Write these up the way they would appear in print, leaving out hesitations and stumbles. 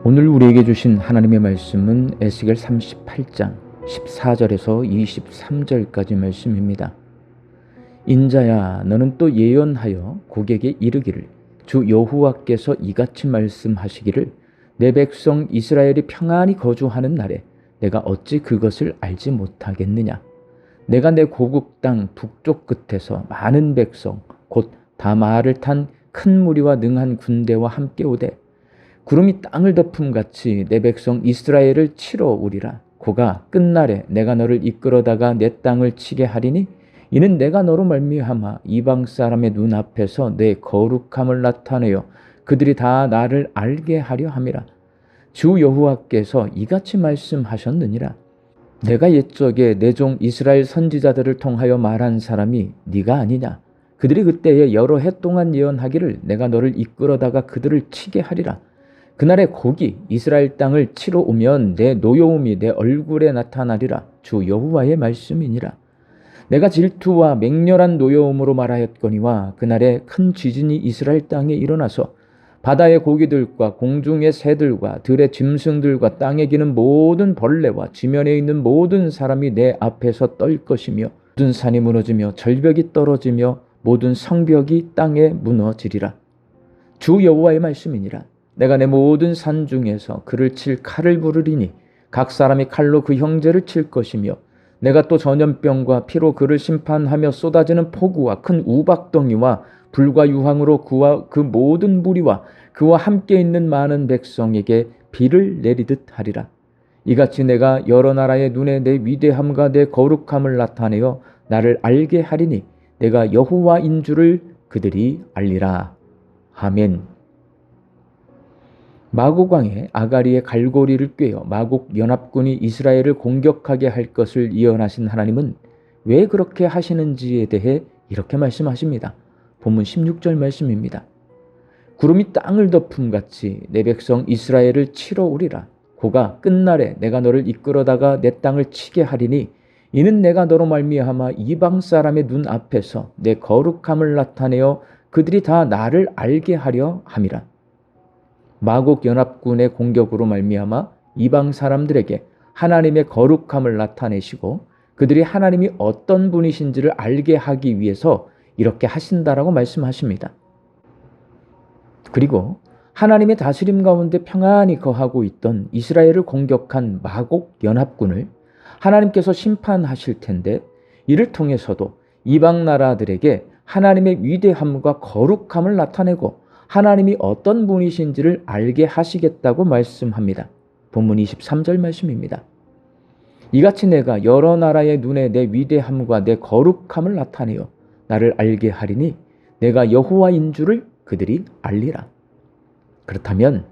오늘 우리에게 주신 하나님의 말씀은 에스겔 38장 14절에서 23절까지 말씀입니다. 인자야, 너는 또 예언하여 고객에 이르기를, 주 여호와께서 이같이 말씀하시기를, 내 백성 이스라엘이 평안히 거주하는 날에 내가 어찌 그것을 알지 못하겠느냐. 내가 내 고국 땅 북쪽 끝에서 많은 백성 곧 다 말을 탄 큰 무리와 능한 군대와 함께 오되 구름이 땅을 덮음같이 내 백성 이스라엘을 치러 오리라. 고가 끝날에 내가 너를 이끌어다가 내 땅을 치게 하리니 이는 내가 너로 말미암아 이방 사람의 눈앞에서 내 거룩함을 나타내어 그들이 다 나를 알게 하려 함이라. 주 여호와께서 이같이 말씀하셨느니라. 내가 옛적에 내 종 이스라엘 선지자들을 통하여 말한 사람이 네가 아니냐. 그들이 그때에 여러 해 동안 예언하기를 내가 너를 이끌어다가 그들을 치게 하리라. 그날에 곡이 이스라엘 땅을 치러 오면 내 노여움이 내 얼굴에 나타나리라. 주 여호와의 말씀이니라. 내가 질투와 맹렬한 노여움으로 말하였거니와 그날에 큰 지진이 이스라엘 땅에 일어나서 바다의 고기들과 공중의 새들과 들의 짐승들과 땅에 기는 모든 벌레와 지면에 있는 모든 사람이 내 앞에서 떨 것이며 모든 산이 무너지며 절벽이 떨어지며 모든 성벽이 땅에 무너지리라. 주 여호와의 말씀이니라. 내가 내 모든 산 중에서 그를 칠 칼을 부르리니 각 사람이 칼로 그 형제를 칠 것이며 내가 또 전염병과 피로 그를 심판하며 쏟아지는 폭우와 큰 우박덩이와 불과 유황으로 그와 그 모든 무리와 그와 함께 있는 많은 백성에게 비를 내리듯 하리라. 이같이 내가 여러 나라의 눈에 내 위대함과 내 거룩함을 나타내어 나를 알게 하리니 내가 여호와인 줄을 그들이 알리라. 아멘. 마곡 왕의 아가리의 갈고리를 꿰어 마곡 연합군이 이스라엘을 공격하게 할 것을 예언하신 하나님은 왜 그렇게 하시는지에 대해 이렇게 말씀하십니다. 본문 16절 말씀입니다. 구름이 땅을 덮음같이 내 백성 이스라엘을 치러 오리라. 고가 끝날에 내가 너를 이끌어다가 내 땅을 치게 하리니 이는 내가 너로 말미암아 이방 사람의 눈 앞에서 내 거룩함을 나타내어 그들이 다 나를 알게 하려 함이라. 마곡 연합군의 공격으로 말미암아 이방 사람들에게 하나님의 거룩함을 나타내시고 그들이 하나님이 어떤 분이신지를 알게 하기 위해서 이렇게 하신다라고 말씀하십니다. 그리고 하나님의 다스림 가운데 평안히 거하고 있던 이스라엘을 공격한 마곡 연합군을 하나님께서 심판하실 텐데 이를 통해서도 이방 나라들에게 하나님의 위대함과 거룩함을 나타내고 하나님이 어떤 분이신지를 알게 하시겠다고 말씀합니다. 본문 23절 말씀입니다. 이같이 내가 여러 나라의 눈에 내 위대함과 내 거룩함을 나타내어 나를 알게 하리니 내가 여호와인 줄을 그들이 알리라. 그렇다면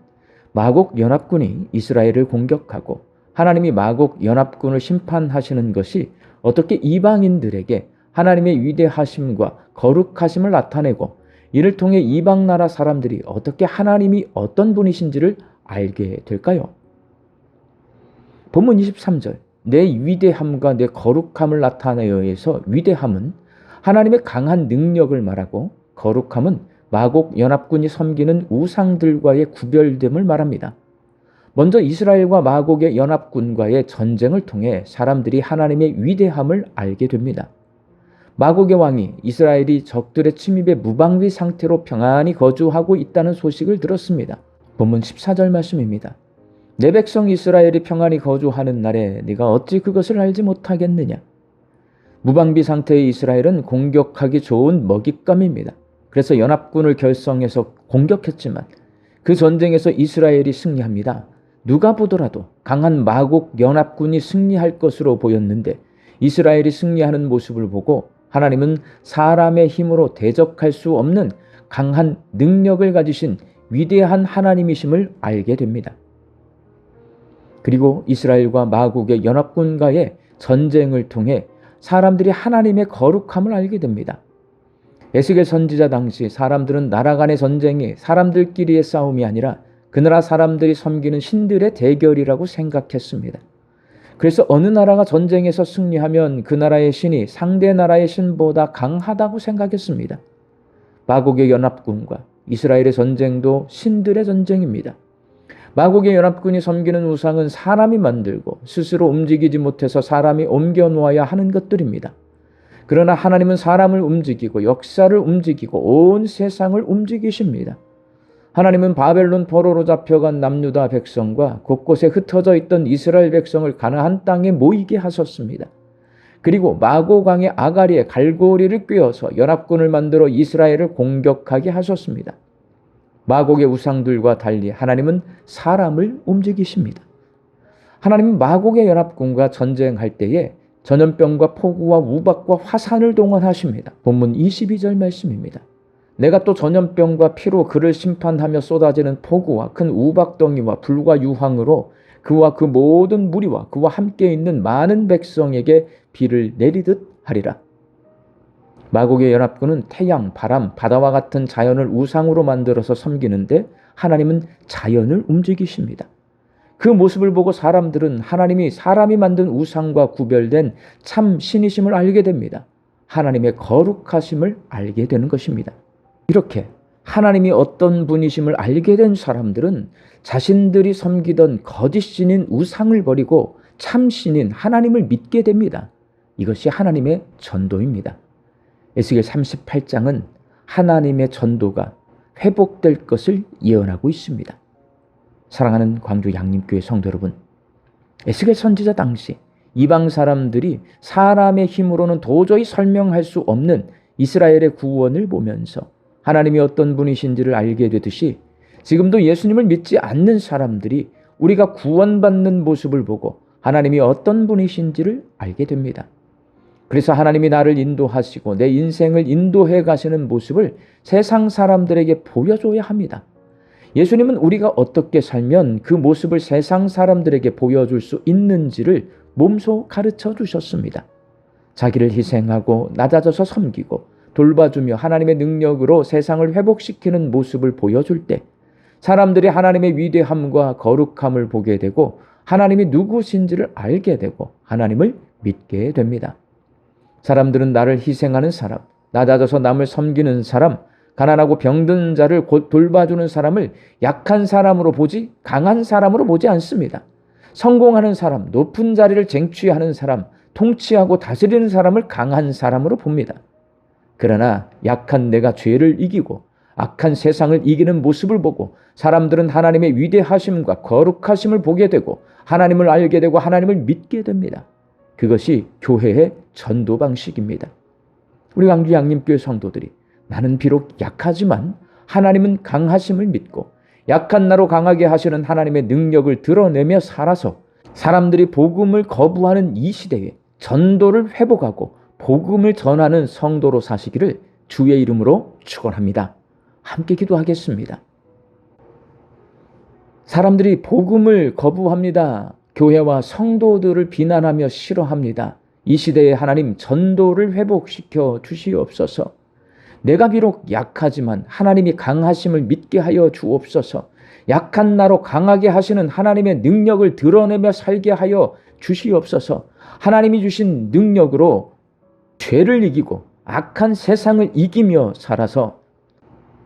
마곡 연합군이 이스라엘을 공격하고 하나님이 마곡 연합군을 심판하시는 것이 어떻게 이방인들에게 하나님의 위대하심과 거룩하심을 나타내고 이를 통해 이방 나라 사람들이 어떻게 하나님이 어떤 분이신지를 알게 될까요? 본문 23절 내 위대함과 내 거룩함을 나타내어에서 위대함은 하나님의 강한 능력을 말하고 거룩함은 마곡 연합군이 섬기는 우상들과의 구별됨을 말합니다. 먼저 이스라엘과 마곡의 연합군과의 전쟁을 통해 사람들이 하나님의 위대함을 알게 됩니다. 마곡의 왕이 이스라엘이 적들의 침입에 무방비 상태로 평안히 거주하고 있다는 소식을 들었습니다. 본문 14절 말씀입니다. 내 백성 이스라엘이 평안히 거주하는 날에 네가 어찌 그것을 알지 못하겠느냐. 무방비 상태의 이스라엘은 공격하기 좋은 먹잇감입니다. 그래서 연합군을 결성해서 공격했지만 그 전쟁에서 이스라엘이 승리합니다. 누가 보더라도 강한 마곡 연합군이 승리할 것으로 보였는데 이스라엘이 승리하는 모습을 보고 하나님은 사람의 힘으로 대적할 수 없는 강한 능력을 가지신 위대한 하나님이심을 알게 됩니다. 그리고 이스라엘과 마곡의 연합군과의 전쟁을 통해 사람들이 하나님의 거룩함을 알게 됩니다. 에스겔 선지자 당시 사람들은 나라 간의 전쟁이 사람들끼리의 싸움이 아니라 그 나라 사람들이 섬기는 신들의 대결이라고 생각했습니다. 그래서 어느 나라가 전쟁에서 승리하면 그 나라의 신이 상대 나라의 신보다 강하다고 생각했습니다. 마곡의 연합군과 이스라엘의 전쟁도 신들의 전쟁입니다. 마곡의 연합군이 섬기는 우상은 사람이 만들고 스스로 움직이지 못해서 사람이 옮겨 놓아야 하는 것들입니다. 그러나 하나님은 사람을 움직이고 역사를 움직이고 온 세상을 움직이십니다. 하나님은 바벨론 포로로 잡혀간 남유다 백성과 곳곳에 흩어져 있던 이스라엘 백성을 가나안 땅에 모이게 하셨습니다. 그리고 마곡 왕의 아가리에 갈고리를 꿰어서 연합군을 만들어 이스라엘을 공격하게 하셨습니다. 마곡의 우상들과 달리 하나님은 사람을 움직이십니다. 하나님은 마곡의 연합군과 전쟁할 때에 전염병과 폭우와 우박과 화산을 동원하십니다. 본문 22절 말씀입니다. 내가 또 전염병과 피로 그를 심판하며 쏟아지는 폭우와 큰 우박덩이와 불과 유황으로 그와 그 모든 무리와 그와 함께 있는 많은 백성에게 비를 내리듯 하리라. 마곡의 연합군은 태양, 바람, 바다와 같은 자연을 우상으로 만들어서 섬기는데 하나님은 자연을 움직이십니다. 그 모습을 보고 사람들은 하나님이 사람이 만든 우상과 구별된 참 신이심을 알게 됩니다. 하나님의 거룩하심을 알게 되는 것입니다. 이렇게 하나님이 어떤 분이심을 알게 된 사람들은 자신들이 섬기던 거짓 신인 우상을 버리고 참 신인 하나님을 믿게 됩니다. 이것이 하나님의 전도입니다. 에스겔 38장은 하나님의 전도가 회복될 것을 예언하고 있습니다. 사랑하는 광주 양림교회 성도 여러분, 에스겔 선지자 당시 이방 사람들이 사람의 힘으로는 도저히 설명할 수 없는 이스라엘의 구원을 보면서 하나님이 어떤 분이신지를 알게 되듯이 지금도 예수님을 믿지 않는 사람들이 우리가 구원받는 모습을 보고 하나님이 어떤 분이신지를 알게 됩니다. 그래서 하나님이 나를 인도하시고 내 인생을 인도해 가시는 모습을 세상 사람들에게 보여줘야 합니다. 예수님은 우리가 어떻게 살면 그 모습을 세상 사람들에게 보여줄 수 있는지를 몸소 가르쳐 주셨습니다. 자기를 희생하고 낮아져서 섬기고 돌봐주며 하나님의 능력으로 세상을 회복시키는 모습을 보여줄 때 사람들이 하나님의 위대함과 거룩함을 보게 되고 하나님이 누구신지를 알게 되고 하나님을 믿게 됩니다. 사람들은 나를 희생하는 사람, 낮아져서 남을 섬기는 사람, 가난하고 병든 자를 곧 돌봐주는 사람을 약한 사람으로 보지 강한 사람으로 보지 않습니다. 성공하는 사람, 높은 자리를 쟁취하는 사람, 통치하고 다스리는 사람을 강한 사람으로 봅니다. 그러나 약한 내가 죄를 이기고 악한 세상을 이기는 모습을 보고 사람들은 하나님의 위대하심과 거룩하심을 보게 되고 하나님을 알게 되고 하나님을 믿게 됩니다. 그것이 교회의 전도 방식입니다. 우리 광주 양림교회 성도들이 나는 비록 약하지만 하나님은 강하심을 믿고 약한 나로 강하게 하시는 하나님의 능력을 드러내며 살아서 사람들이 복음을 거부하는 이 시대에 전도를 회복하고 복음을 전하는 성도로 사시기를 주의 이름으로 축원합니다. 함께 기도하겠습니다. 사람들이 복음을 거부합니다. 교회와 성도들을 비난하며 싫어합니다. 이 시대에 하나님 전도를 회복시켜 주시옵소서. 내가 비록 약하지만 하나님이 강하심을 믿게 하여 주옵소서. 약한 나로 강하게 하시는 하나님의 능력을 드러내며 살게 하여 주시옵소서. 하나님이 주신 능력으로 죄를 이기고 악한 세상을 이기며 살아서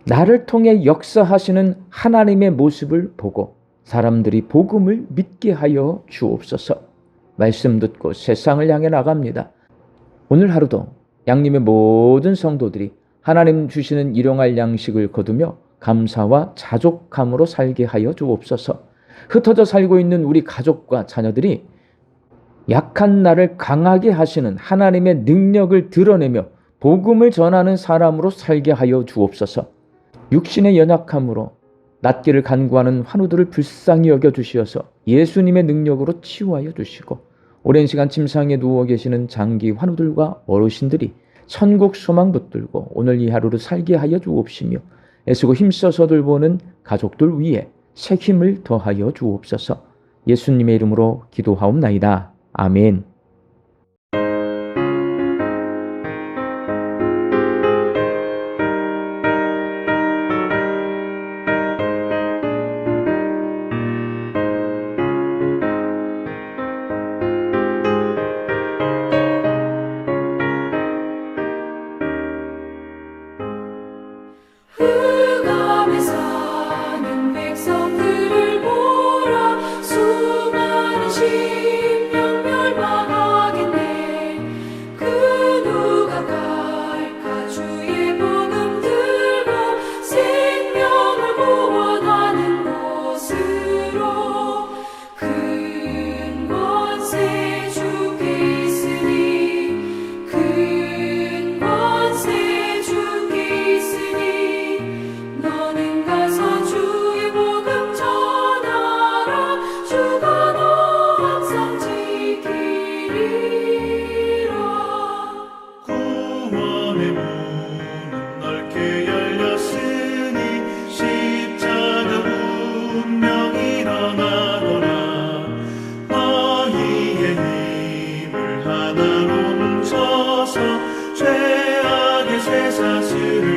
나를 통해 역사하시는 하나님의 모습을 보고 사람들이 복음을 믿게 하여 주옵소서. 말씀 듣고 세상을 향해 나갑니다. 오늘 하루도 양림의 모든 성도들이 하나님 주시는 일용할 양식을 거두며 감사와 자족함으로 살게 하여 주옵소서. 흩어져 살고 있는 우리 가족과 자녀들이 약한 나를 강하게 하시는 하나님의 능력을 드러내며 복음을 전하는 사람으로 살게 하여 주옵소서. 육신의 연약함으로 낫기를 간구하는 환우들을 불쌍히 여겨주시어서 예수님의 능력으로 치유하여 주시고 오랜 시간 침상에 누워 계시는 장기 환우들과 어르신들이 천국 소망 붙들고 오늘 이 하루를 살게 하여 주옵시며 애쓰고 힘써서 돌보는 가족들 위에 새 힘을 더하여 주옵소서. 예수님의 이름으로 기도하옵나이다. 아멘. 흑암에 사는 백성들을 죄악의 쇠사슬을